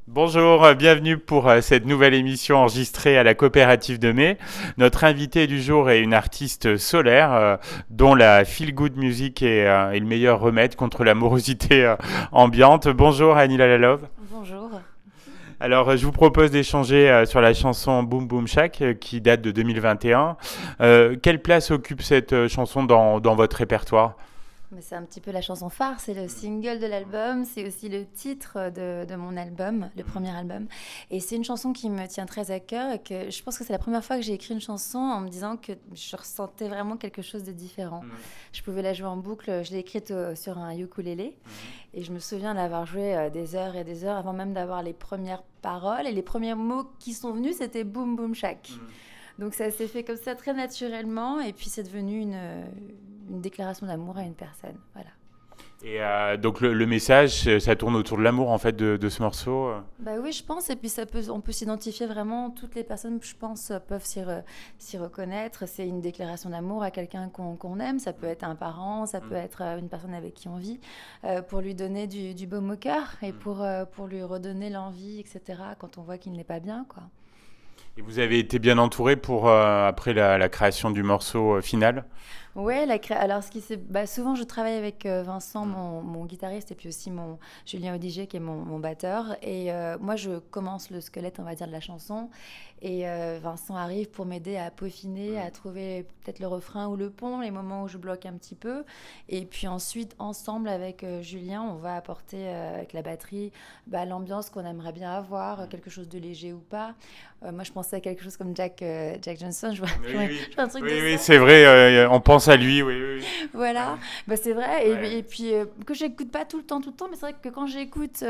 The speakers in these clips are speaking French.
Bonjour, bienvenue pour cette nouvelle émission enregistrée à la coopérative de Mai. Notre invitée du jour est une artiste solaire dont la feel good music est le meilleur remède contre la morosité ambiante. Bonjour Annie Lalalove. Bonjour. Alors je vous propose d'échanger sur la chanson Boom Boom Shack qui date de 2021. Quelle place occupe cette chanson dans votre répertoire? Mais c'est un petit peu la chanson phare, c'est le single de l'album, c'est aussi le titre de mon album, le premier album. Et c'est une chanson qui me tient très à cœur et que je pense que c'est la première fois que j'ai écrit une chanson en me disant que je ressentais vraiment quelque chose de différent. Je pouvais la jouer en boucle, je l'ai écrite sur un ukulélé et je me souviens l'avoir jouée des heures et des heures avant même d'avoir les premières paroles. Et les premiers mots qui sont venus, c'était Boom Boom Shack. Donc ça s'est fait comme ça très naturellement et puis c'est devenu une déclaration d'amour à une personne. Voilà. Et donc le message, ça tourne autour de l'amour en fait de ce morceau. Bah oui, je pense. Et puis on peut s'identifier vraiment. Toutes les personnes, je pense, peuvent s'y reconnaître. C'est une déclaration d'amour à quelqu'un qu'on aime. Ça peut être un parent, ça peut être une personne avec qui on vit, pour lui donner du baume au cœur et pour lui redonner l'envie, etc. Quand on voit qu'il n'est pas bien, quoi. Et vous avez été bien entouré pour après la création du morceau final. Ouais, alors souvent je travaille avec Vincent, mon guitariste, et puis aussi mon Julien Odiger qui est mon batteur. Et moi je commence le squelette, on va dire, de la chanson. Et Vincent arrive pour m'aider à peaufiner, à trouver peut-être le refrain ou le pont, les moments où je bloque un petit peu. Et puis ensuite, ensemble avec Julien, on va apporter avec la batterie l'ambiance qu'on aimerait bien avoir, quelque chose de léger ou pas. Moi je pensais à quelque chose comme Jack Johnson, Oui, oui, je vois un truc oui, de oui, ça. c'est vrai, on pense à lui, oui, oui. Voilà, c'est vrai. Ouais. Et puis que j'écoute pas tout le temps, mais c'est vrai que quand j'écoute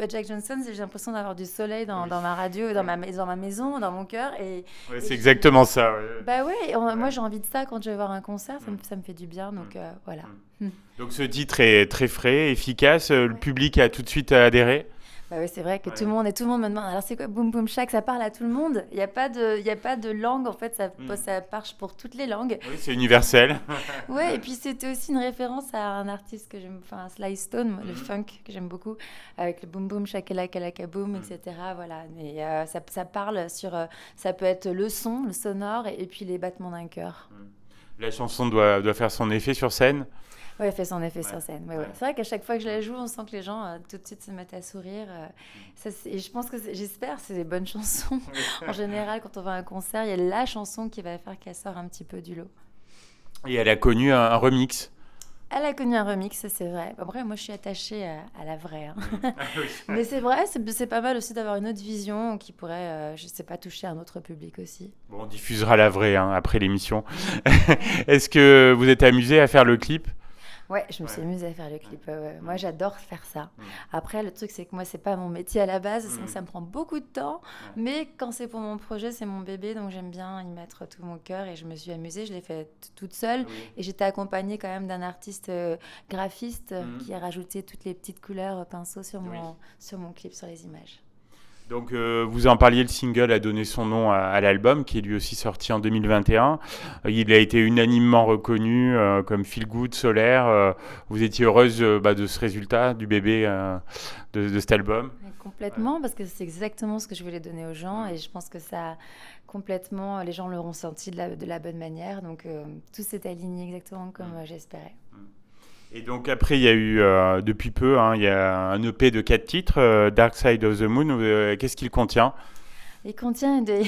Jack Johnson, j'ai l'impression d'avoir du soleil Oui. dans ma radio, Ouais. dans ma maison, dans mon cœur. Ouais, Et c'est puis, exactement ça. Ouais. bah ouais, moi Ouais. j'ai envie de ça quand je vais voir un concert, Mm, ça me fait du bien, mm, donc voilà. mm. Donc ce titre est très frais, efficace. Le Ouais. public a tout de suite adhéré. Bah oui, c'est vrai que Ouais. tout le monde me demande, alors c'est quoi Boom Boom Shack, ça parle à tout le monde. Il y a pas de langue, en fait, Mm. ça marche pour toutes les langues. Oui, c'est universel. Ouais, et puis c'était aussi une référence à un artiste que j'aime, enfin Sly Stone, le Mhm. funk que j'aime beaucoup, avec le boom boom shakalaka boom, Mm. etc. Voilà, mais ça parle sur, ça peut être le son, le sonore, et puis les battements d'un cœur. Mm. La chanson doit faire son effet sur scène. Ouais, fait son effet Ouais. sur scène. Ouais, ouais. Ouais. C'est vrai qu'à chaque fois que je la joue, on sent que les gens tout de suite se mettent à sourire. Et je pense que j'espère, c'est des bonnes chansons. En général, quand on va à un concert, il y a la chanson qui va faire qu'elle sort un petit peu du lot. Et elle a connu un remix. Elle a connu un remix, c'est vrai. Après, moi, je suis attachée à la vraie, hein. Mm. Ah oui. Mais c'est vrai, c'est pas mal aussi d'avoir une autre vision qui pourrait, je sais pas, toucher un autre public aussi. Bon, on diffusera la vraie hein, après l'émission. Est-ce que vous êtes amusé à faire le clip? Ouais, je me suis Ouais. amusée à faire le clip. Ouais, ouais. Moi, Mm. j'adore faire ça. Mm. Après, le truc, c'est que moi, c'est pas mon métier à la base, donc Mm. ça me prend beaucoup de temps. Ouais. Mais quand c'est pour mon projet, c'est mon bébé, donc j'aime bien y mettre tout mon cœur et je me suis amusée. Je l'ai fait toute seule Oui. et j'étais accompagnée quand même d'un artiste graphiste Mm. qui a rajouté toutes les petites couleurs pinceau Oui. sur mon clip, sur les images. Donc, vous en parliez, le single a donné son nom à l'album, qui est lui aussi sorti en 2021. Il a été unanimement reconnu comme feel good, solaire. Vous étiez heureuse de ce résultat, du bébé de cet album? Ouais, Ouais. complètement, parce que c'est exactement ce que je voulais donner aux gens Mm. et je pense que ça, complètement, les gens l'auront senti de la bonne manière. Donc tout s'est aligné exactement comme Mm. j'espérais. Mm. Et donc après, il y a eu, depuis peu, hein, il y a un EP de 4 titres, Dark Side of the Moon. Qu'est-ce qu'il contient? Il contient des... Mm.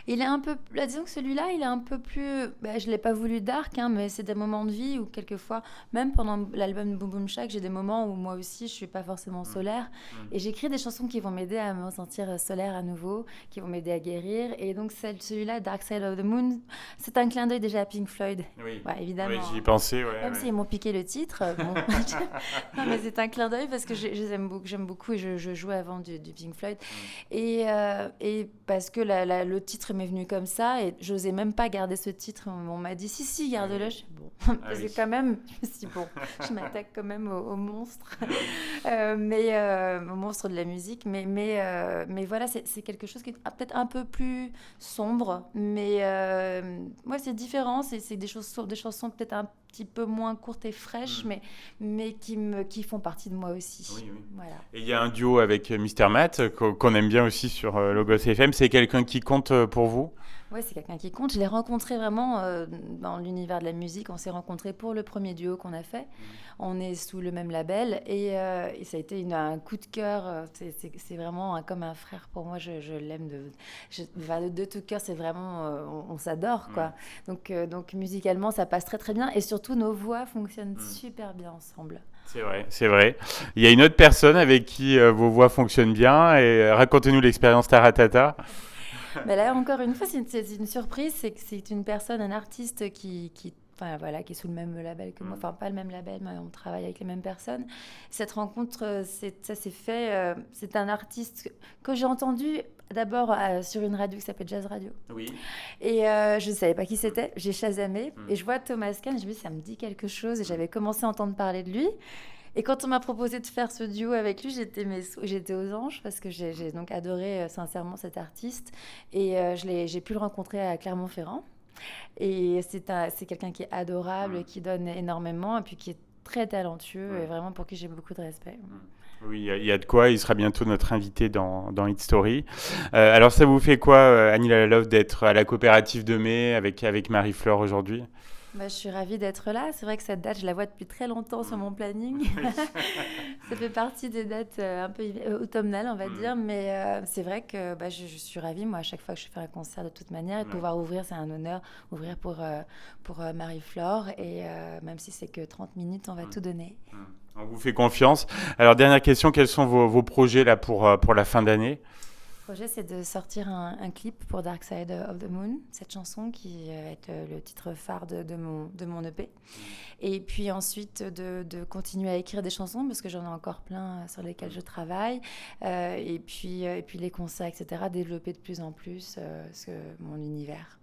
il est un peu... Là, disons que celui-là, il est un peu plus... je ne l'ai pas voulu dark, hein, mais c'est des moments de vie où quelquefois, même pendant l'album Boom Boom Shack, j'ai des moments où moi aussi, je ne suis pas forcément Mm. solaire. Mm. Et j'écris des chansons qui vont m'aider à me sentir solaire à nouveau, qui vont m'aider à guérir. Et donc celui-là, Dark Side of the Moon, c'est un clin d'œil déjà à Pink Floyd. Oui, Ouais, oui, évidemment. j'y ai pensé, ouais, Même ouais. s'ils m'ont piqué le titre, bon. Non, mais c'est un clin d'œil parce que je les aime beaucoup, j'aime beaucoup et je jouais avant du Pink Floyd. Et parce que le titre m'est venu comme ça et j'osais même pas garder ce titre. On m'a dit si, garde-le. Je dis, bon, Ah parce oui. que quand même, je me suis dit, bon, je m'attaque quand même au monstre, au monstre de la musique. Mais voilà, c'est quelque chose qui est peut-être un peu plus sombre, mais moi c'est différent. C'est des chansons peut-être un petit peu moins courtes et fraîches, mais qui font partie de moi aussi. Oui, oui. Voilà. Et il y a un duo avec Mr. Matt qu'on aime bien aussi sur Logos FM. C'est quelqu'un qui compte pour vous? Ouais, c'est quelqu'un qui compte. Je l'ai rencontré vraiment dans l'univers de la musique. On s'est rencontrés pour le premier duo qu'on a fait. On est sous le même label et ça a été un coup de cœur. C'est vraiment comme un frère pour moi. Je l'aime de tout cœur. C'est vraiment, on s'adore, quoi. Donc musicalement, ça passe très très bien et surtout nos voix fonctionnent super bien ensemble. C'est vrai, c'est vrai. Il y a une autre personne avec qui vos voix fonctionnent bien et racontez-nous l'expérience Taratata. Mais là, encore une fois, c'est une surprise. C'est que c'est une personne, un artiste enfin, voilà, qui est sous le même label que moi. Enfin, pas le même label, mais on travaille avec les mêmes personnes. Cette rencontre, ça s'est fait. C'est un artiste que j'ai entendu d'abord sur une radio qui s'appelle Jazz Radio. Oui. Et je ne savais pas qui c'était. J'ai Shazamé et je vois Thomas Kahn. Je me dis, ça me dit quelque chose. Et j'avais commencé à entendre parler de lui. Et quand on m'a proposé de faire ce duo avec lui, j'étais aux anges parce que j'ai donc adoré sincèrement cet artiste. Et j'ai pu le rencontrer à Clermont-Ferrand. Et c'est quelqu'un qui est adorable, qui donne énormément et puis qui est très talentueux et vraiment pour qui j'ai beaucoup de respect. Oui, il y a de quoi. Il sera bientôt notre invité dans Hit Story. Alors, ça vous fait quoi, Annie Lalove, d'être à la coopérative de mai avec Marie-Fleur aujourd'hui? Je suis ravie d'être là. C'est vrai que cette date, je la vois depuis très longtemps sur mon planning. Ça fait partie des dates un peu automnales, on va dire. Mais c'est vrai que je suis ravie, moi, à chaque fois que je fais un concert de toute manière. Et de pouvoir ouvrir, c'est un honneur, ouvrir pour Marie-Flore. Et même si c'est que 30 minutes, on va tout donner. On vous fait confiance. Alors, dernière question, quels sont vos projets là, pour la fin d'année? Le projet, c'est de sortir un clip pour Dark Side of the Moon, cette chanson qui va être le titre phare de mon EP. Et puis ensuite, de continuer à écrire des chansons, parce que j'en ai encore plein sur lesquelles je travaille. Et puis les concerts, etc., développer de plus en plus mon univers.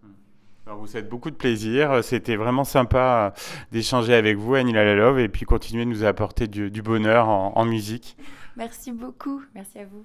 Alors, vous faites beaucoup de plaisir. C'était vraiment sympa d'échanger avec vous, Annie Lalove, et puis continuer de nous apporter du bonheur en musique. Merci beaucoup. Merci à vous.